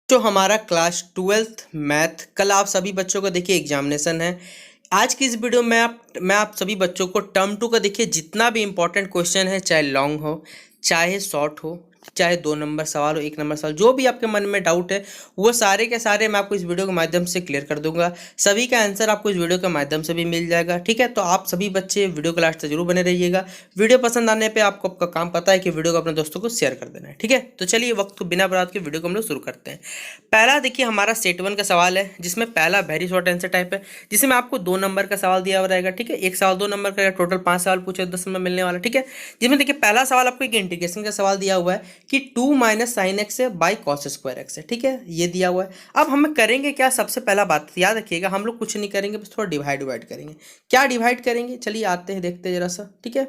जो हमारा class 12th math कल आप सभी बच्चों का देखिए एग्जामिनेशन है। आज की इस वीडियो में मैं आप सभी बच्चों को टर्म 2 का देखिए जितना भी इंपॉर्टेंट क्वेश्चन है, चाहे लॉन्ग हो चाहे शॉर्ट हो, चाहे 2 नंबर सवाल हो 1 नंबर सवाल, जो भी आपके मन में डाउट है वो सारे के सारे मैं आपको इस वीडियो के माध्यम से क्लियर कर दूंगा। सभी का आंसर आपको इस वीडियो के माध्यम से भी मिल जाएगा। ठीक है, तो आप सभी बच्चे वीडियो के लास्ट तक जरूर बने रहिएगा। वीडियो पसंद आने पे आपको आपका काम पता है कि वीडियो को अपने दोस्तों को शेयर कर देना है। ठीक है, तो चलिए वक्त को बिना बर्बाद के वीडियो को हम लोग शुरू करते हैं। पहला देखिए हमारा सेट 1 का सवाल है, जिसमें पहला वेरी शॉर्ट आंसर टाइप है, जिसमें आपको 2 नंबर का सवाल दिया हुआ रहेगा। ठीक है, एक सवाल 2 नंबर का, टोटल 5 सवाल पूछे 10 नंबर मिलने वाला। ठीक है, जिसमें देखिए पहला सवाल आपको एक इंटीग्रेशन का सवाल दिया हुआ है कि 2 माइनस साइन एक्स है बाई कॉस स्क्वायर एक्स है। ठीक है, ये दिया हुआ है। अब हम करेंगे क्या, सबसे पहला बात याद रखिएगा, हम लोग कुछ नहीं करेंगे, बस थोड़ा डिवाइड करेंगे। क्या डिवाइड करेंगे, चलिए आते हैं देखते हैं जरा सा। ठीक है,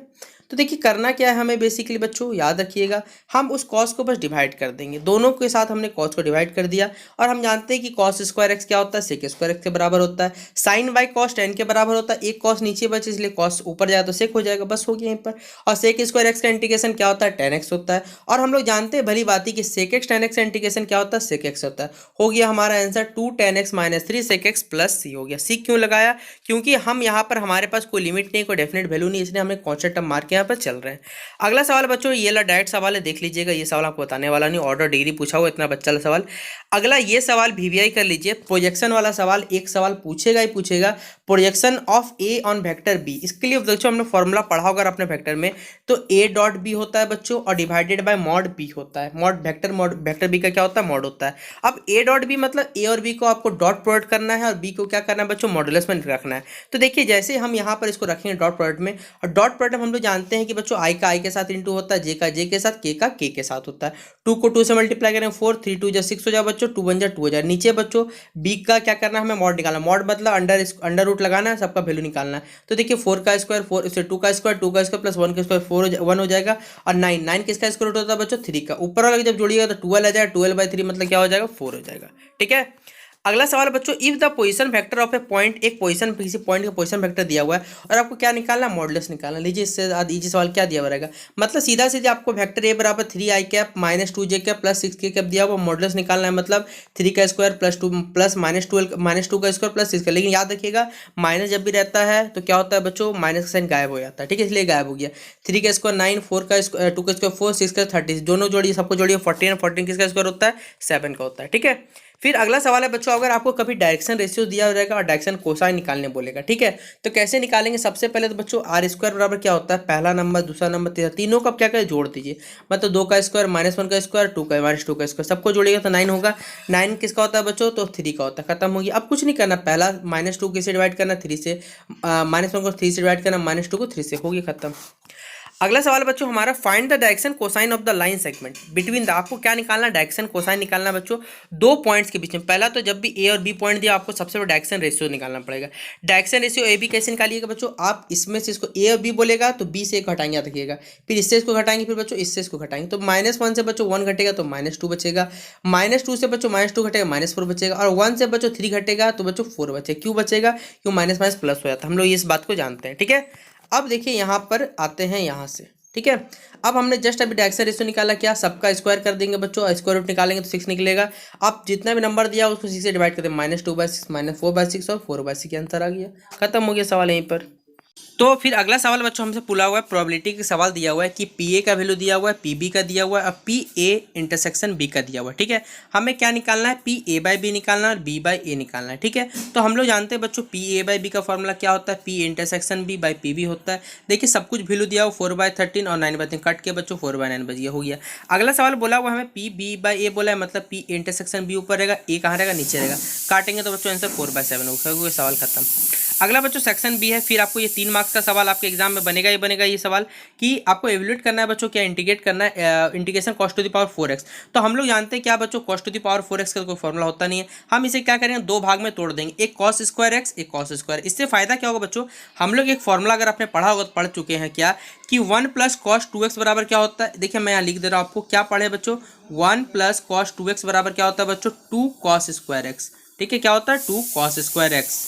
तो देखिए करना क्या है हमें, बेसिकली बच्चों याद रखिएगा, हम उस कॉस को बस डिवाइड कर देंगे। दोनों के साथ हमने कॉस को डिवाइड कर दिया, और हम जानते हैं कि कॉस स्क्वायर एक्स क्या होता है, सेक स्क्वायर एक्स के बराबर होता है। साइन बाई कॉस टेन के बराबर होता है। एक कॉस नीचे बचे इसलिए कॉस ऊपर जाए तो सेक हो जाएगा, बस हो गया यहीं पर। और सेक स्क्वायर एक्स का इंटीग्रेशन क्या होता है, टेन एक्स होता है। और हम लोग जानते हैं भली बात ही कि सेक एक्स टेन एक्स का इंटीग्रेशन क्या होता है, सेक एक्स होता है। हो गया हमारा answer 2 ten x minus 3 sec x plus C हो गया। सी क्यों लगाया, क्योंकि हम यहाँ पर हमारे पास कोई लिमिट नहीं, कोई डेफिनेट वैल्यू नहीं, इसलिए हमें कॉन्स्टेंट टर्म मार के यहाँ पर चल रहे हैं। अगला सवाल बच्चों ये ला डायरेक्ट सवाल है, देख लीजिएगा। ये सवाल आपको बताने वाला नहीं, ऑर्डर डिग्री पूछा हुआ, इतना बच्चा वाला सवाल। अगला ये सवाल वीवीआई कर लीजिए, प्रोजेक्शन वाला सवाल। एक सवाल पूछेगा ही पूछेगा, projection of A on vector B. इसके लिए बच्चों हमने फॉर्मूला पढ़ा होगा अपने वेक्टर में, तो ए डॉट बी होता है बच्चों, और डिवाइडेड बाय मॉड बी होता है। मॉड वेक्टर बी का क्या होता है, मॉड होता है। अब ए डॉट बी मतलब ए और बी को आपको डॉट प्रोडक्ट करना है, और बी को क्या करना है बच्चों, मॉडुलस में रखना है। तो देखिए जैसे हम यहाँ पर इसको रखेंगे डॉट प्रोडक्ट में, और डॉट प्रोडक्ट हम लोग जानते हैं कि बच्चों आई का आई के साथ इंटू होता है, जे का जे के साथ, के का के साथ होता है। 2 को 2 से मल्टीप्लाई करें 4, 3 2 जा 6 हो जाए बच्चों, 2 1 जा 2 हो जाए। नीचे बच्चों बी का क्या करना है, हमें मॉड निकालना। मॉड मतलब अंडर रूट लगाना है, सबका वैल्यू निकालना है। तो देखिए 4 का स्क्वायर 4, इससे 2 का स्क्वायर, 2 का स्क्वायर प्लस 1 का स्क्वायर 1 हो जाएगा। और 9 किसका स्क्वायर रूट होता है बच्चों, 3 का। ऊपर वाला जब जोड़िएगा तो 12 आ जाएगा, 12/3 मतलब क्या हो जाएगा, 4 हो जाएगा। ठीक है, अगला सवाल बच्चों, if the position vector of A point, एक पोजीशन किसी पॉइंट का पोजीशन वेक्टर दिया हुआ है और आपको क्या निकालना, मॉडुलस निकालना। लीजिए इससे इजी सवाल क्या दिया हुआ रहेगा, मतलब सीधा सीधा आपको वेक्टर ए बराबर 3i cap minus 2j cap plus 6k cap दिया हुआ, मॉडुलस निकालना है। मतलब 3 का स्क्वायर प्लस 2 प्लस -2 का स्क्वायर प्लस 6 का। लेकिन याद रखिएगा माइनस जब भी रहता है तो क्या होता है बच्चों, माइनस का साइन गायब हो जाता है। ठीक है, इसलिए गायब हो गया। 3 का स्क्वायर 9, 4 का स्क्वायर 2 का स्क्वायर 4, 6 का 30, दोनों जोड़िए, सबको जोड़िए 14, 14 किसका स्क्वायर होता है, 7 का होता है। ठीक है, फिर अगला सवाल है बच्चों, अगर आपको कभी डायरेक्शन रेशियो दिया रहेगा और डायरेक्शन कोसाइन निकालने बोलेगा, ठीक है, तो कैसे निकालेंगे। सबसे पहले तो बच्चों आर स्क्वायर बराबर क्या होता है, पहला नंबर दूसरा नंबर तीसरा, तीनों का क्या करें, जोड़ दीजिए। मतलब 2 का स्क्वायर -1 का स्क्वायर 2 का -2 का स्क्वायर, सबको जोड़िएगा तो 9 होगा। 9 किसका होता है बच्चों, तो 3 का होता है। खत्म हो गया। अब कुछ नहीं करना, पहला -2 किससे डिवाइड करना, 3 से, -1 को 3 से डिवाइड करना, -2 को 3 से, हो गया खत्म। अगला सवाल बच्चों हमारा, find the direction cosine of the line segment between the, आपको क्या निकालना, डायरेक्शन कोसाइन निकालना बच्चों दो पॉइंट्स के बीच में। पहला तो जब भी ए और बी पॉइंट दिया आपको सबसे बड़ा डायरेक्शन रेशियो निकालना पड़ेगा। डायरेक्शन रेशियो ए बी कैसे निकालिएगा बच्चों, आप इसमें से इसको ए और बी बोलेगा तो बी से एक घटाएंगे, याद रखिएगा। फिर इससे इसको घटाएंगे, फिर बच्चों इससे इसको घटाएंगे, तो -1 से बच्चों 1 घटेगा तो -2 बचेगा। -2 से बच्चों -2 घटेगा -4 बचेगा। और 1 से बच्चों 3 घटेगा तो बच्चों 4 बचेगा। क्यों बचेगा, क्यों माइनस माइनस प्लस हो जाता है, हम लोग इस बात को जानते हैं। ठीक है, अब देखिए यहाँ पर आते हैं यहाँ से। ठीक है, अब हमने जस्ट अभी डायरेक्शन रेशियो निकाला, क्या सबका स्क्वायर कर देंगे बच्चों, स्क्वायर रूट निकालेंगे तो 6 निकलेगा। आप जितना भी नंबर दिया उसको 6 से डिवाइड कर दें, -2/6 -4/6 और 4/6 आंसर आ गया। खत्म हो गया सवाल यहीं पर। तो फिर अगला सवाल बच्चों हमसे पूछा हुआ है, प्रोबेबिलिटी का सवाल दिया हुआ है कि पी ए का वैल्यू दिया हुआ है, पी बी का दिया हुआ है, और पी ए इंटरसेक्शन बी का दिया हुआ है। ठीक है, हमें क्या निकालना है, पी ए बाई बी निकालना है और बी बाई ए निकालना है। ठीक है, तो हम लोग जानते हैं बच्चों पी ए बाई बी का फॉर्मूला क्या होता है, P intersection B by P B होता है। देखिए सब कुछ वैल्यू दिया हुआ 4/13 और 9/3 कट के बच्चों 4/9 बच गया, हो गया। अगला सवाल बोला हुआ हमें पी बी बाई ए बोला है, मतलब पी इंटरसेक्शन बी ऊपर रहेगा, ए कहाँ रहेगा, नीचे रहेगा। काटेंगे तो बच्चों आंसर 4/7 होगा, सवाल खत्म। अगला बच्चों सेक्शन बी है, फिर आपको ये 3 मार्क्स का सवाल आपके एग्जाम में बनेगा ही बनेगा। ये सवाल कि आपको एवल्यूएट करना है बच्चों, क्या इंटीग्रेट करना है, integration cos to the power 4x। तो हम लोग जानते हैं क्या बच्चों, cos to the power 4x का कोई फॉर्मूला होता नहीं है। हम इसे क्या करेंगे, दो भाग में तोड़ देंगे, एक cos स्क्वायर x, एक cos स्क्वायर। इससे फायदा क्या होगा बच्चों, हम लोग एक फॉर्मूला अगर आपने पढ़ा होगा तो पढ़ चुके हैं क्या, कि 1 + cos 2x बराबर क्या होता है। देखिए मैं यहाँ लिख दे रहा हूँ आपको, क्या पढ़े बच्चों, 1 + cos 2x बराबर क्या होता है बच्चों, 2 cos स्क्वायर x। ठीक है, क्या होता है, 2 cos स्क्वायर x।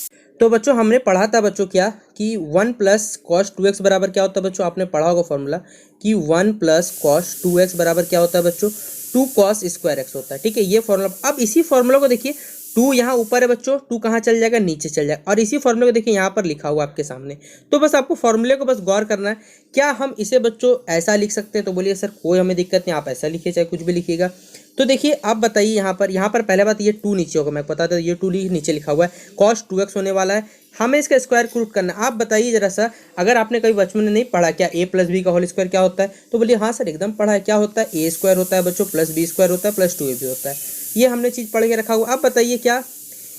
तो बच्चों हमने पढ़ा था बच्चों क्या, कि 1 + cos 2x बराबर क्या होता है बच्चों, आपने पढ़ा होगा फॉर्मूला कि 1 + cos 2x बराबर क्या होता है बच्चों, 2 cos स्क्वायर एक्स होता है, ठीक है। ये फॉर्मूला, अब इसी फॉर्मूला को देखिए, 2 यहाँ ऊपर है बच्चों, 2 कहाँ चल जाएगा, नीचे चल जाएगा, और इसी फॉर्मूले को देखिए यहाँ पर लिखा हुआ आपके सामने। तो बस आपको फॉर्मूले को बस गौर करना है। क्या हम इसे बच्चों ऐसा लिख सकते हैं? तो बोलिए सर कोई हमें दिक्कत नहीं, आप ऐसा लिखिए चाहे कुछ भी लिखिएगा। तो देखिए आप बताइए, यहाँ पर पहले बात ये 2 नीचे होगा, मैं बता देता, ये 2 नीचे लिखा हुआ है, cos 2x होने वाला है, हमें इसका स्क्वायर रूट करना है। आप बताइए जरा सा, अगर आपने कभी बचपन में नहीं पढ़ा क्या a प्लस बी का होल स्क्वायर क्या होता है, तो बोलिए हाँ सर एकदम पढ़ा है। क्या होता है? a स्क्वायर होता है बच्चों, प्लस बी स्क्वायर होता है, प्लस 2ab होता है। ये हमने चीज़ पढ़ के रखा हुआ। अब बताइए क्या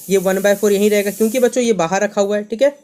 ये 1/4 यहीं रहेगा, क्योंकि बच्चों ये बाहर रखा हुआ है, ठीक है।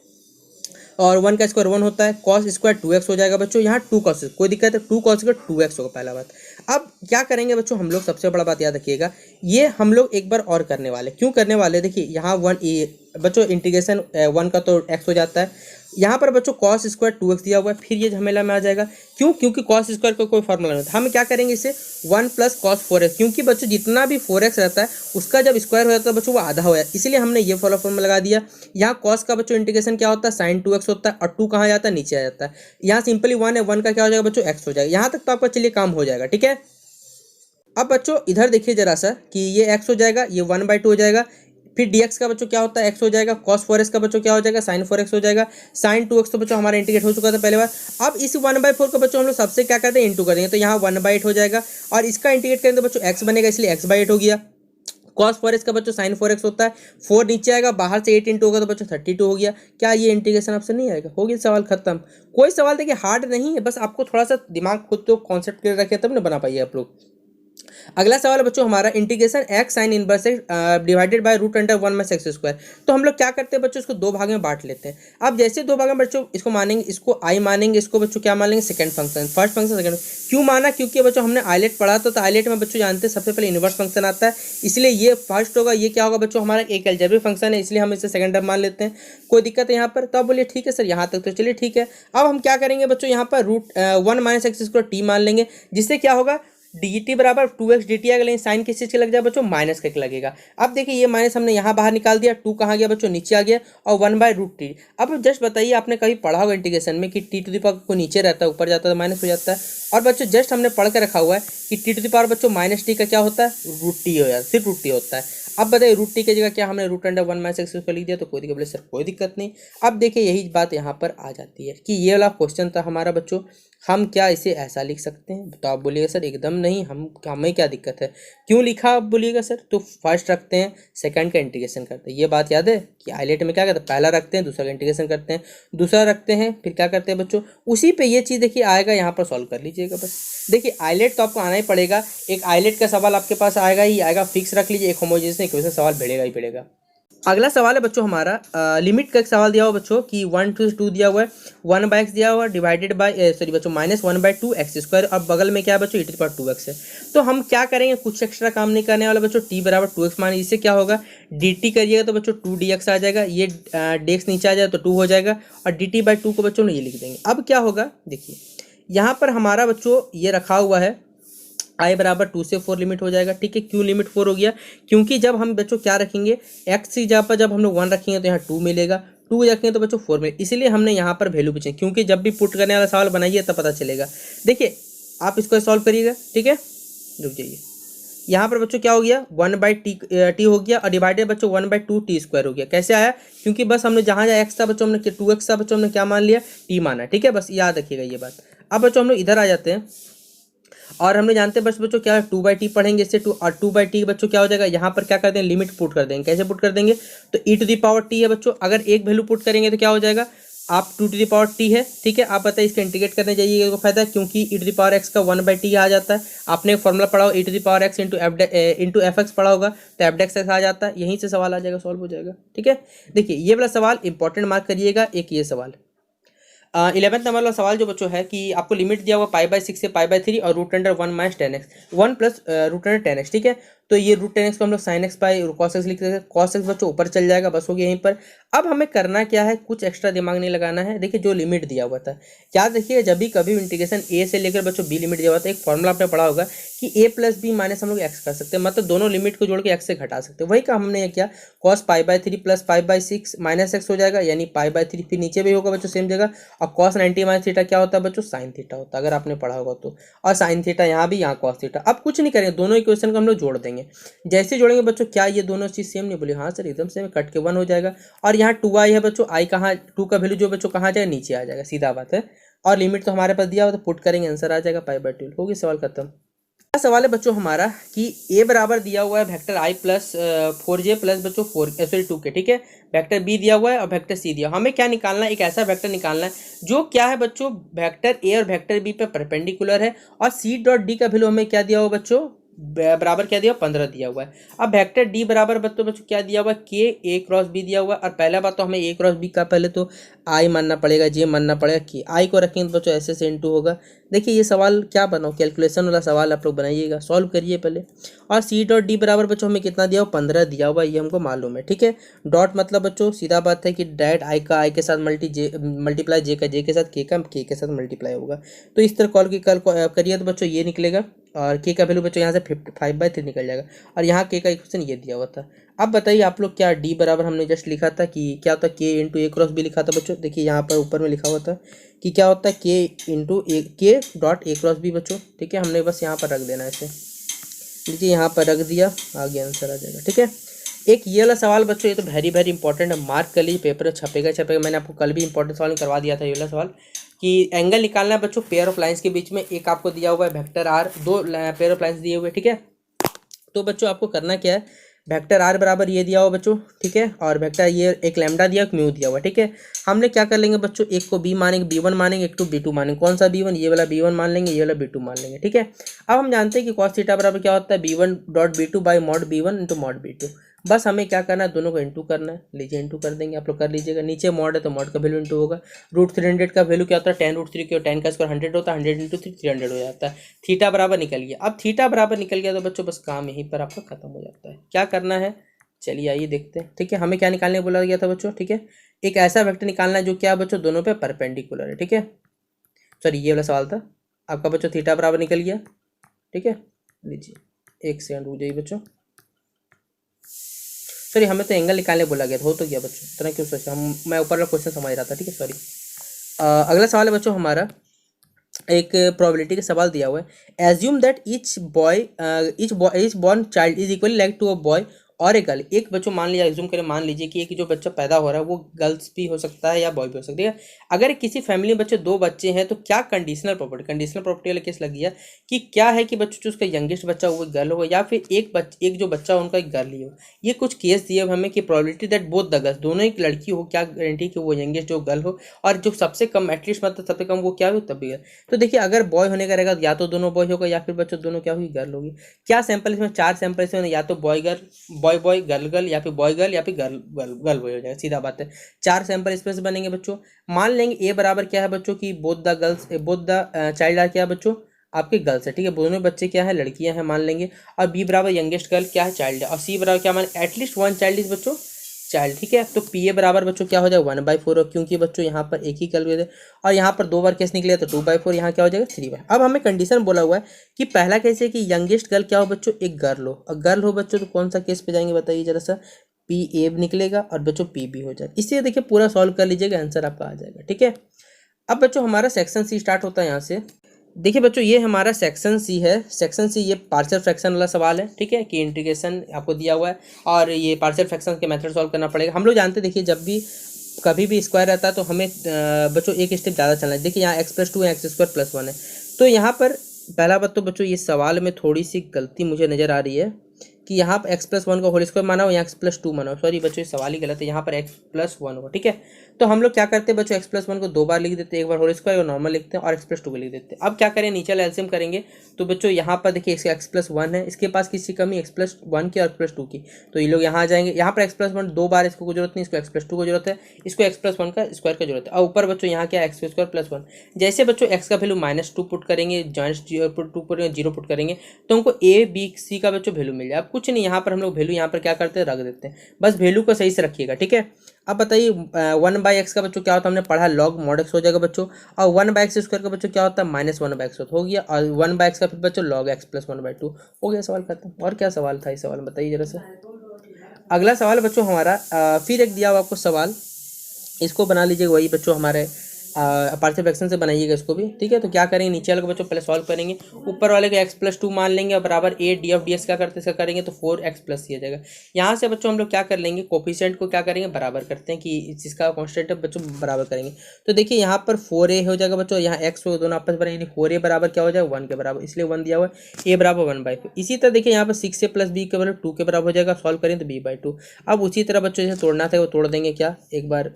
और 1 का स्क्वायर 1 होता है, cos स्क्वायर 2x हो जाएगा बच्चों, यहाँ 2 cos, कोई दिक्कत है, 2 cos स्क्वायर 2x होगा पहला बात। अब क्या करेंगे बच्चों हम लोग, सबसे बड़ा बात याद रखिएगा, ये हम लोग एक बार और करने वाले। क्यों करने वाले? देखिए यहाँ 1 बच्चों इंटीग्रेशन 1 का तो x हो जाता है, यहाँ पर बच्चों cos स्क्वायर 2x दिया हुआ है, फिर ये झमेला में आ जाएगा। क्यों? क्योंकि cos स्क्वायर का कोई फॉर्मूला नहीं होता। हम क्या करेंगे इसे 1 प्लस cos 4x, क्योंकि बच्चों जितना भी 4x रहता है उसका जब स्क्वायर हो जाता है बच्चों वो आधा हो जाता है, इसलिए हमने ये फॉर्मूला लगा दिया। यहाँ cos का बच्चों इंटीग्रेशन क्या होता है, sin 2x होता है, और 2 कहाँ जाता है, नीचे आ जाता है। यहाँ सिंपली 1 है, 1 का क्या हो जाएगा बच्चों, x हो जाएगा। यहाँ तक तो आपका चलिए काम हो जाएगा, ठीक है। अब बच्चों इधर देखिए जरा सा कि ये x हो जाएगा, ये 1/2 हो जाएगा, फिर dx का बच्चों क्या होता है, x हो जाएगा, cos 4x का बच्चों क्या हो जाएगा, sin 4x हो जाएगा, sin 2x तो बच्चों हमारा इंटीग्रेट हो चुका था पहले बार। अब इस 1/4 का बच्चों हम लोग सबसे क्या करते हैं, इंटू कर देंगे, तो यहाँ 1/8 हो जाएगा, और इसका इंटीग्रेट करेंगे तो बच्चों x बनेगा, इसलिए x/8 हो गया। cos 4x का बच्चों sin 4x होता है, 4 नीचे आएगा, बाहर से 8 इंटू होगा तो बच्चों 32 हो गया। क्या ये इंटीग्रेशन ऑप्शन नहीं आएगा? हो गया, सवाल खत्म। कोई सवाल देखिए हार्ड नहीं है, बस आपको थोड़ा सा दिमाग खुद तो कॉन्सेप्ट क्लियर रखे तब ना बना पाइए आप लोग। अगला सवाल है बच्चों हमारा, integration x sine inverse divided by root under 1 minus x square. तो हम लोग क्या करते हैं बच्चों, इसको 2 भाग में बांट लेते हैं। अब जैसे 2 भाग में बच्चों इसको मानेंगे, इसको i मानेंगे, इसको बच्चों क्या मान लेंगे, second function, first function second. क्यों माना? क्योंकि बच्चों हमने आइलेट पढ़ा तो आइलेट में बच्चों जानते हैं सबसे पहले इनवर्स फंक्शन आता है, इसलिए ये फर्स्ट होगा। ये क्या होगा बच्चों, हमारा एक अलजेब्रिक फंक्शन है, इसलिए हम इसे सेकंड टर्म मान लेते हैं। कोई दिक्कत है यहाँ पर? तो आप बोलिए ठीक है सर, यहाँ तक तो चलिए ठीक है। अब हम क्या करेंगे बच्चों, यहाँ पर root 1 minus x square T मान लेंगे, जिससे क्या होगा, dt बराबर 2x dt आएगा, लेकिन साइन किस चीज के लग जाएगा बच्चों, माइनस का लगेगा। अब देखिए ये माइनस हमने यहाँ बाहर निकाल दिया, 2 कहाँ गया बच्चों, नीचे आ गया, और 1/√t। अब जस्ट बताइए, आपने कभी पढ़ा होगा इंटीग्रेशन में कि t टू द पावर को नीचे रहता है, ऊपर जाता है तो माइनस हो जाता है। और बच्चों जस्ट हमने पढ़ के रखा हुआ है कि t टू द पावर बच्चों -t का क्या होता है, √t हो जाता है, सिर्फ √t होता है। अब बताइए √t की जगह क्या हमने रूट अंडर 1 माइनस एक्स लिख दिया, तो कोई दिक्कत? बोले सर कोई दिक्कत नहीं। अब देखिए यही बात यहाँ पर आ जाती है कि ये वाला क्वेश्चन था हमारा बच्चों, हम क्या इसे ऐसा लिख सकते हैं? तो आप बोलिएगा सर एकदम नहीं, हमें क्या दिक्कत है, क्यों लिखा आप बोलिएगा सर? तो फर्स्ट रखते हैं, सेकंड का इंटीग्रेशन करते हैं। ये बात याद है कि आइलेट में क्या करते हैं, पहला रखते हैं, दूसरा का इंटीग्रेशन करते हैं, दूसरा रखते हैं, फिर क्या करते हैं बच्चों, उसी पे ये चीज़ देखिए आएगा, यहाँ पर सॉल्व कर लीजिएगा बस। देखिए आइलेट तो आपको आना ही पड़ेगा, एक आइलेट का सवाल आपके पास आएगा ही आएगा, फिक्स रख लीजिए, एक होमोजेनियस इक्वेशन सवाल भिड़ेगा ही भिड़ेगा। अगला सवाल है बच्चों हमारा, लिमिट का एक सवाल दिया हुआ बच्चों कि 1 to 2 दिया हुआ है, 1/x दिया हुआ है, डिवाइडेड बाय सॉरी बच्चों -1/2 एक्स स्क्वायर, और बगल में क्या है बच्चों, e⁻2x है। तो हम क्या करेंगे, कुछ एक्स्ट्रा काम नहीं करने वाला बच्चों, t बराबर 2x माने, इससे क्या होगा, dt करिएगा तो बच्चों 2dx आ जाएगा, ये dx नीचे आ जाए तो 2 हो जाएगा, और dt/2 को बच्चों ये लिख देंगे। अब क्या होगा, देखिए यहाँ पर हमारा बच्चों ये रखा हुआ है i बराबर 2 से 4 लिमिट हो जाएगा, ठीक है। क्यों लिमिट 4 हो गया, क्योंकि जब हम बच्चों क्या रखेंगे, x की जगह पर जब हम लोग 1 रखेंगे तो यहाँ 2 मिलेगा, 2 रखेंगे तो बच्चों 4 मिलेगा, इसलिए हमने यहाँ पर वैल्यू पूछे, क्योंकि जब भी पुट करने वाला सवाल बनाइए तब पता चलेगा। देखिए आप इसको सॉल्व करिएगा, ठीक है, रुक जाइए। यहाँ पर बच्चों क्या हो गया, 1/t हो गया, और डिवाइडेड बच्चों 1/2 t स्क्वायर हो गया। कैसे आया, क्योंकि बस हमने जहाँ जहाँ x था बच्चों हमने 2x था बच्चों हमने क्या मान लिया, t माना, ठीक है, बस याद रखिएगा ये बात। अब बच्चों हम लोग इधर आ जाते हैं, और हमने जानते हैं बस बच्चों क्या 2/t पढ़ेंगे, इससे 2 और 2/t बच्चों क्या हो जाएगा, यहाँ पर क्या कर देंगे, लिमिट पुट कर देंगे। कैसे पुट कर देंगे, तो e⁻t है बच्चों, अगर एक वैल्यू पुट करेंगे तो क्या हो जाएगा, आप 2⁻t है, ठीक है। आप बताइए इसका इंटीग्रेट करने जाइए तो फायदा है, क्योंकि e⁻x का 1/t आ जाता है। आपने एक फॉर्मूला पढ़ा हो e⁻x इंटू fx पढ़ा होगा, तो fx आ जाता है, यहीं से सवाल आ जाएगा, सॉल्व हो जाएगा, ठीक है। देखिए ये वाला सवाल इंपॉर्टेंट मार्क करिएगा, एक ये सवाल 11th नंबर वाला सवाल जो बच्चों है कि आपको लिमिट दिया हुआ π/6 से π/3 और root under 1 minus 10x 1 plus root under 10x, ठीक है। तो ये रूट 10x को हम लोग sin x by cos x लिख देते हैं, cos x बच्चों ऊपर चल जाएगा, बस हो गया यहीं पर। अब हमें करना क्या है, कुछ एक्स्ट्रा दिमाग नहीं लगाना है। देखिए जो लिमिट दिया हुआ था, याद रखिए जब भी कभी इंटीग्रेशन a से लेकर बच्चों b लिमिट दिया हुआ था, एक फॉर्मूला आपने पढ़ा होगा कि a प्लस बी माइनस हम लोग x कर सकते हैं, मतलब दोनों लिमिट को जोड़ के x से घटा सकते हैं। वही काम हमने ये किया, cos π/3 प्लस π/6 माइनस x हो जाएगा, यानी π/3 फिर नीचे भी होगा बच्चों सेम जगह। और cos 90 माइनस थीटा क्या होता है बच्चों, साइन थीटा होता है, अगर आपने पढ़ा होगा तो। और साइन थीटा यहाँ भी, यहाँ cos थीटा। अब कुछ नहीं करेंगे, दोनों इक्वेशन को हम लोग जोड़ देंगे। जैसे जोड़ेंगे बच्चों, क्या ये दोनों चीज़ सेम नहीं, बोले हाँ सर एकदम सेम, कट के 1 हो जाएगा। और यहाँ 2i है बच्चों, i कहाँ, 2 का वैल्यू जो बच्चों कहाँ जाएगा, नीचे आ जाएगा, सीधा बात है। और लिमिट तो हमारे पास दिया हुआ, तो पुट करेंगे आंसर आ जाएगा π/2। हो गया सवाल खत्म। अगला सवाल है बच्चों हमारा कि a बराबर दिया हुआ है vector i plus 4j plus बच्चों 2k, ठीक है। वेक्टर b दिया हुआ है और वेक्टर c दिया, हमें क्या निकालना है, एक ऐसा वेक्टर निकालना है जो क्या है बच्चों, वेक्टर a और वेक्टर b पे परपेंडिकुलर है। और c डॉट d का वैल्यू हमें क्या दिया हुआ बच्चों, बराबर क्या दिया, 15 दिया हुआ है। अब वेक्टर डी बराबर बच्चों क्या दिया हुआ है, के ए क्रॉस बी दिया हुआ है। और पहला बात तो हमें ए क्रॉस बी का पहले तो आई मानना पड़ेगा, जे मानना पड़ेगा, कि आई को रखेंगे तो बच्चों ऐसे से इनटू होगा। देखिए ये सवाल क्या बनाओ, कैलकुलेशन वाला सवाल आप लोग बनाइएगा, सॉल्व करिए पहले। और सी डॉट डी बराबर बच्चों हमें कितना दिया हुआ, 15 दिया हुआ, ये हमको मालूम है, ठीक है। डॉट मतलब बच्चों सीधा बात है कि डायरेक्ट आई का आई के साथ मल्टीप्लाई, जे का जे के साथ, के के साथ मल्टीप्लाई होगा। तो इस तरह कॉल की करिए तो बच्चों ये निकलेगा। और के का वैल्यू बच्चों यहाँ से 5/3 निकल जाएगा। और यहाँ के का इक्वेशन ये दिया हुआ था। अब बताइए आप लोग, क्या डी बराबर हमने जस्ट लिखा था कि क्या होता है, के इंटू ए क्रॉस बी लिखा था बच्चों। देखिए यहाँ पर ऊपर में लिखा हुआ था कि क्या होता है, के इंटू ए, के डॉट ए क्रॉस बी बच्चों, ठीक है। हमने बस यहाँ पर रख देना है इसे, देखिए यहाँ पर रख दिया, आगे आंसर आ जाएगा, ठीक है। एक ये वाला सवाल बच्चों, ये तो वेरी वेरी इंपॉर्टेंट है, मार्क कर लीजिए, पेपर छपेगा। मैंने आपको कल भी इंपॉर्टेंट सवाल करवा दिया था ये वाला सवाल, कि एंगल निकालना है बच्चों पेयर ऑफ लाइंस के बीच में। एक आपको दिया हुआ है वेक्टर आर, दो पेयर ऑफ लाइंस दिए हुए, ठीक है। तो बच्चों आपको करना क्या है, वेक्टर आर बराबर ये दिया हुआ बच्चों, ठीक है। और वेक्टर ये एक लैम्डा दिया, एक म्यू दिया हुआ, ठीक है। हमने क्या कर लेंगे बच्चों, एक को बी मानेंगे, b1 मानेंगे, एक को b2 मानेंगे। कौन सा b1, ये वाला b1 मान लेंगे, ये वाला b2 मान लेंगे, ठीक है। अब हम जानते हैं कि cos थीटा बराबर क्या होता है, b1 dot b2 by mod b1 into mod b2। बस हमें क्या करना है, दोनों को इंटू करना है, लीजिए इंटू कर देंगे, आप लोग कर लीजिएगा। नीचे मॉड है तो मॉड का वैल्यू इंटू होगा। रूट 300 का वैल्यू क्या होता है, 10√3 के 10 का स्क्वायर 100 होता है, 100 इंटू 300 हो जाता है। थीटा बराबर निकल गया। अब थीटा बराबर निकल गया तो बच्चों बस काम यहीं पर आपका खत्म हो जाता है। क्या करना है, चलिए आइए देखते हैं, ठीक है। हमें क्या निकालने बोला गया था बच्चों, ठीक है। एक ऐसा वेक्टर निकालना है जो क्या बच्चों, दोनों पे परपेंडिकुलर है, ठीक है। सॉरी ये वाला सवाल था आपका बच्चों, थीटा बराबर निकल गया, ठीक है। लीजिए 1 सेकंड रुक जाइए बच्चों, सॉरी हमें तो एंगल निकालने बोला गया था, हो तो गया बच्चों, इतना क्यों सोचा, मैं ऊपर वाला क्वेश्चन समझ रहा था, ठीक है, सॉरी। अगला सवाल है बच्चों हमारा, एक प्रोबेबिलिटी का सवाल दिया हुआ है। Assume that each born child is equally like to a boy और ए गर्ल। एक बच्चों मान लिया, एज्यूम करें, मान लीजिए कि एक जो बच्चा पैदा हो रहा है वो गर्ल्स भी हो सकता है या बॉय भी हो सकता है। अगर किसी फैमिली में बच्चे 2 बच्चे हैं तो क्या कंडीशनल प्रॉपर्टी वाला केस लग गया कि क्या है कि बच्चों जो उसका यंगेस्ट बच्चा वो गर्ल हो या फिर एक जो बच्चा उनका एक गर्ल ही हो। ये कुछ केस दिए हमें कि probability that both the girls, दोनों एक लड़की हो, क्या गारंटी कि वो यंगेस्ट जो गर्ल हो, और जो सबसे कम एटलीस्ट मतलब सबसे कम वो क्या हो तब भी गर्ल। तो देखिए अगर बॉय होने का रहेगा या तो दोनों बॉय होगा या फिर बच्चों दोनों क्या होगी, गर्ल होगी। क्या सैंपल इसमें 4 सैंपल इसमें, या तो बॉय बॉय गर्ल गर्ल, या फिर बॉय गर्ल, या फिर गर्ल गर्ल गर्ल बॉय हो जाएगा, सीधा बात है। 4 सैंपल स्पेस बनेंगे बच्चों। मान लेंगे ए बराबर क्या है बच्चों की, बोथ द चाइल्ड आर क्या है बच्चों, आपके गर्ल्स है, ठीक है। दोनों बच्चे क्या है, लड़कियां हैं मान लेंगे। और बी बराबर यंगेस्ट गर्ल क्या है, चाइल्ड है। और सी बराबर क्या मान, एटलीस्ट 1 चाइल्ड इज बच्चों चाइल्ड, ठीक है। तो पी ए बराबर बच्चों क्या हो जाएगा 1/4, क्योंकि बच्चों यहाँ पर एक ही कल थे और यहाँ पर 2 बार केस निकले तो 2/4, यहाँ क्या हो जाएगा 3/। अब हमें कंडीशन बोला हुआ है कि पहला केस है कि यंगेस्ट गर्ल क्या हो बच्चों, एक गर्ल हो। और गर्ल हो बच्चों तो कौन सा केस पे जाएंगे बताइए जरा सा, पी ए निकलेगा और बच्चों पी बी हो जाएगा। इससे देखिए पूरा सॉल्व कर लीजिएगा, आंसर आपका आ जाएगा, ठीक है। अब बच्चों हमारा सेक्शन सी स्टार्ट होता है यहाँ से। देखिए बच्चों ये हमारा सेक्शन सी है। सेक्शन सी ये पार्शियल फ्रैक्शन वाला सवाल है, ठीक है, कि इंटीग्रेशन आपको दिया हुआ है और ये पार्शियल फ्रैक्शन के मेथड सॉल्व करना पड़ेगा। हम लोग जानते हैं, देखिए जब भी कभी भी स्क्वायर रहता है तो हमें बच्चों एक स्टेप ज़्यादा चलना है। देखिए यहाँ x+2 है, x² + 1 है, तो यहाँ पर पहला बात तो बच्चों ये सवाल में थोड़ी सी गलती मुझे नज़र आ रही है कि यहाँ पर x+1 का होल स्क्वायर माना हो, यहाँ x+2 माना हो। सॉरी बच्चों ये सवाल ही गलत है, यहाँ पर x+1 हो, ठीक है। तो हम लोग क्या करते हैं बच्चों, x+1 को 2 बार लिख देते हैं, एक बार होल स्क्वायर और नॉर्मल लिखते हैं और x+2 को लिख देते हैं। अब क्या करें, नीचे एलसीएम करेंगे तो बच्चों यहाँ पर देखिए इसका x+1 है, इसके पास किसी कमी x+1 की और x+2 की, तो ये लोग यहाँ आ जाएंगे। यहाँ पर x+1 2 बार, इसको कोई जरूरत नहीं, इसको x+2 को जरूरत है, इसको x+1 का स्क्वायर का जरूरत है। और ऊपर बच्चों यहाँ क्या है x² + 1। जैसे बच्चों x का वैल्यू -2 पुट करेंगे, जॉइंट 2 पुट 0 पुट करेंगे तो हमको a b c का बच्चों वैल्यू मिल जाए। अब कुछ नहीं, यहाँ पर हम लोग वैल्यू यहाँ पर क्या करते हैं, रख देते हैं। बस वैल्यू को सही से रखिएगा, ठीक है। अब बताइए 1/x का बच्चों क्या होता है, हमने पढ़ा log mod x हो जाएगा बच्चों। और 1/x² का बच्चों क्या होता है, -1/x हो गया। और 1/x का फिर बच्चों log x + 1/2 हो गया। सवाल खत्म। और क्या सवाल था इस सवाल में, बताइए जरा से। अगला सवाल बच्चों हमारा फिर एक दिया हुआ आपको सवाल, इसको बना लीजिएगा वही बच्चों हमारे पार्शियल फ्रैक्शन से बनाइएगा इसको भी, ठीक है। तो क्या करेंगे, नीचे वाले को बच्चों पहले सॉल्व करेंगे, ऊपर वाले को x+2 मान लेंगे और बराबर a d(x) क्या करते हैं, इसका करेंगे तो 4x+ आ जाएगा। यहाँ से बच्चों हम लोग क्या कर लेंगे, कोफिशिएंट को क्या करेंगे, बराबर करते हैं कि जिसका कॉन्स्टेंट है बच्चों बराबर करेंगे। तो देखिए यहाँ पर 4a हो जाएगा बच्चों, यहाँ x हो, दोनों आपस में बराबर, 4a बराबर क्या हो जाएगा, 1 के बराबर, इसलिए 1 दिया हुआ है। a बराबर 1/4। इसी तरह देखिए यहाँ पर 6a + b के बराबर 2 के बराबर हो जाएगा, सॉल्व करें तो b/2। अब उसी तरह बच्चों जैसे तोड़ना था वो तोड़ देंगे, क्या एक बार,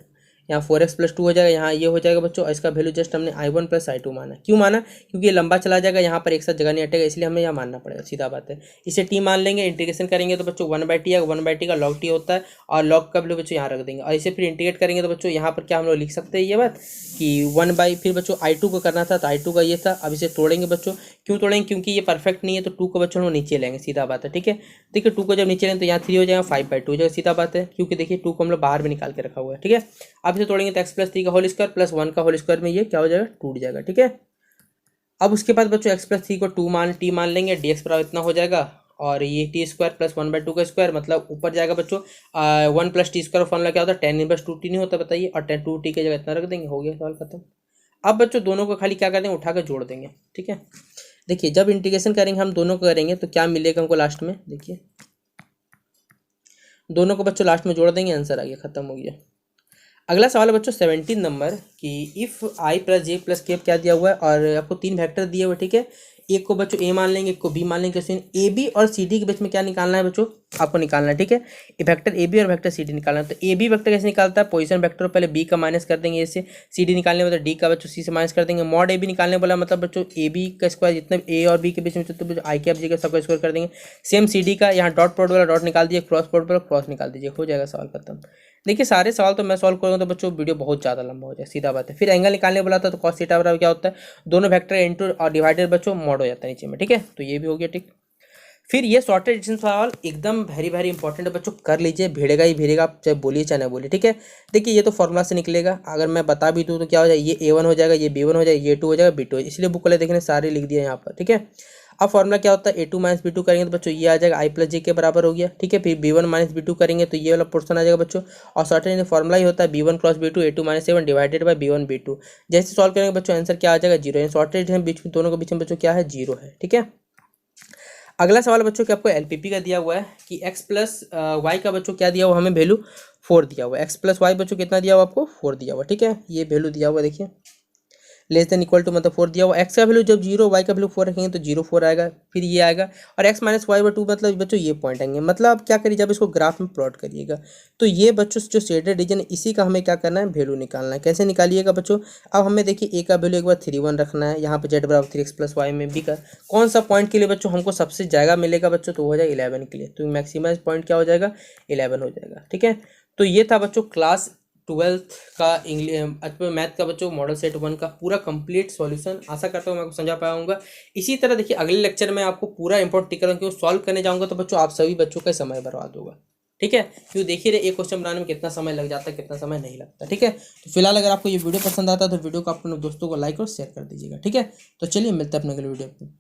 यहाँ 4x+2 हो जाएगा, यहाँ ये हो जाएगा बच्चों। और इसका वैल्यू जस्ट हमने i1 + i2 माना। क्यों माना, क्योंकि ये लंबा चला जाएगा, यहाँ पर एक साथ जगह नहीं हटेगा, इसलिए हमें यहाँ मानना पड़ेगा, सीधा बात है। इसे t मान लेंगे, इंटीग्रेशन करेंगे तो बच्चों 1/t है, 1/t का log t होता है, और log का वैल्यू बच्चों यहाँ रख देंगे। और इसे फिर इंटीग्रेट करेंगे तो बच्चों यहाँ पर क्या हम लोग लिख सकते हैं ये बात कि 1/, फिर बच्चों i2 को करना था तो i2 का ये था। अब इसे तोड़ेंगे बच्चों, क्यों तोड़ेंगे, क्योंकि ये परफेक्ट नहीं है, तो 2 को बच्चों हम नीचे लेंगे, सीधा बात है, ठीक है। देखिए 2 को जब नीचे लेंगे तो यहाँ 3 हो जाएगा, 5/2 हो जाएगा, सीधा बात है, क्योंकि देखिए 2 को हम लोग बाहर भी निकाल के रखा हुआ है, ठीक है। अब इसे तोड़ेंगे तो x+3 का होल स्क्वायर + 1 का होल स्क्वायर में ये क्या हो जाएगा, टूट जाएगा, ठीक है। अब उसके बाद बच्चों x+3 को t मान लेंगे, dx बराबर इतना हो जाएगा, और ये t² + 1/2 का स्क्वायर, मतलब ऊपर जाएगा बच्चों 1 + t² फॉर्मूला क्या होता है, tan 1/2t नहीं होता, बताइए। और 2t की जगह इतना रख देंगे, हो गया सवाल खत्म। अब बच्चों दोनों को खाली क्या कर देंगे, उठा कर जोड़ देंगे, ठीक है। देखिए जब इंटीग्रेशन करेंगे हम दोनों को करेंगे तो क्या मिलेगा हमको लास्ट में, देखिए दोनों को बच्चों लास्ट में जोड़ देंगे, आंसर आ गया, खत्म हो गया। अगला सवाल है बच्चों 17 नंबर कि इफ़ i + j + k क्या दिया हुआ है, और आपको 3 वेक्टर दिए हुए, ठीक है। एक को बच्चों a मान लेंगे, एक को b मान लेंगे, क्वेश्चन a b और c d के बीच में क्या निकालना है बच्चों, आपको निकालना है, ठीक है। वेक्टर a b और वेक्टर c d निकालना है। तो a b वेक्टर कैसे निकालता है, पोजीशन वेक्टर पहले b का माइनस कर देंगे, इससे c d निकालने मतलब d का बच्चों c से माइनस कर देंगे। मॉड a b निकालने बोला मतलब बच्चों a b का स्क्वायर जितने a और b के बीच में तो i कैप j का सबका स्क्वायर कर देंगे। सेम c d का यहाँ डॉट प्रोडक्ट वाला डॉट निकाल दीजिए, क्रॉस प्रोडक्ट वाला क्रॉस निकाल दीजिए, हो जाएगा सवाल खत्म। देखिए सारे सवाल तो मैं सॉल्व करूँगा तो बच्चों वीडियो बहुत ज़्यादा लंबा हो जाए, सीधा बात है। फिर एंगल निकालने बोला था तो cos थीटा बराबर क्या होता है, दोनों वेक्टर इनटू और डिवाइडेड बच्चों मॉड हो जाता है नीचे में, ठीक है। तो ये भी हो गया, ठीक। फिर ये शॉर्टेज एडिशन सवाल एकदम वेरी इंपॉर्टेंट है बच्चों, कर लीजिए, भिड़ेगा ही भिड़ेगा, आप चाहे बोलिए चाहे ना बोलिए, ठीक है। देखिए ये तो फॉर्मूला से निकलेगा, अगर मैं बता भी दूँ तो क्या हो जाएगा, ये a1 हो जाएगा, ये b1 हो जाएगा, ये 2 हो जाएगा, b2 इसलिए बुक वाले देखने सारे लिख दिए यहाँ पर, ठीक है। अब फॉर्मूला क्या होता है, a2 - b2 करेंगे तो बच्चों ये आ जाएगा i + j के बराबर हो गया, ठीक है। फिर b1 - b2 करेंगे तो ये वाला पोर्शन आ जाएगा बच्चों। और शॉर्टेज फॉर्मूला ही होता है b1 × b2 a2 - a1 divided by b1 b2। जैसे सॉल्व करेंगे बच्चों आंसर क्या आ जाएगा, 0। शॉर्टेज है बीच में, दोनों के बीच में बच्चों क्या है, 0 है, ठीक है। अगला सवाल बच्चों कि आपको एलपीपी का दिया हुआ है कि x + y का बच्चों क्या दिया हुआ, हमें वैल्यू 4 दिया हुआ है। x + y बच्चों कितना दिया हुआ आपको, 4 दिया हुआ, ठीक है। ये वैल्यू दिया हुआ देखिए, <= मतलब 4 दिया हुआ। x का वैल्यू जब 0 y का वैल्यू 4 रखेंगे तो 0 4 आएगा, फिर ये आएगा। और x - y/2 मतलब बच्चों ये पॉइंट आएंगे। मतलब आप क्या करिए, जब इसको ग्राफ में प्लॉट करिएगा तो ये बच्चों जो शेडेड रीजन है इसी का हमें क्या करना है, वैल्यू निकालना है। कैसे निकालिएगा बच्चों, अब हमें देखिए a का वैल्यू एक बार 3 1 रखना है, यहाँ पे z बराबर 3x + y में b का कौन सा पॉइंट के लिए बच्चों हमको सबसे ज़्यादा मिलेगा बच्चों, तो हो जाएगा 11 के लिए, तो मैक्सिमम पॉइंट क्या हो जाएगा, 11 हो जाएगा, ठीक है। तो ये था बच्चों क्लास 12th का इंग्लिश मैथ का बच्चों मॉडल सेट 1 का पूरा कंप्लीट सॉल्यूशन। आशा करता हूँ मैं आपको समझा पाया हूँगा। इसी तरह देखिए अगले लेक्चर में आपको पूरा इंपॉर्टेंट टिक करूँगा, क्योंकि सॉल्व करने जाऊँगा तो बच्चों आप सभी बच्चों का समय बर्बाद होगा, ठीक है। क्योंकि देखिए एक क्वेश्चन बनाने में कितना समय लग जाता है, कितना समय नहीं लगता, ठीक है। तो फिलहाल अगर आपको ये वीडियो पसंद आता है तो वीडियो को अपने दोस्तों को लाइक और शेयर कर दीजिएगा, ठीक है। तो चलिए मिलते हैं अपने अगले वीडियो में।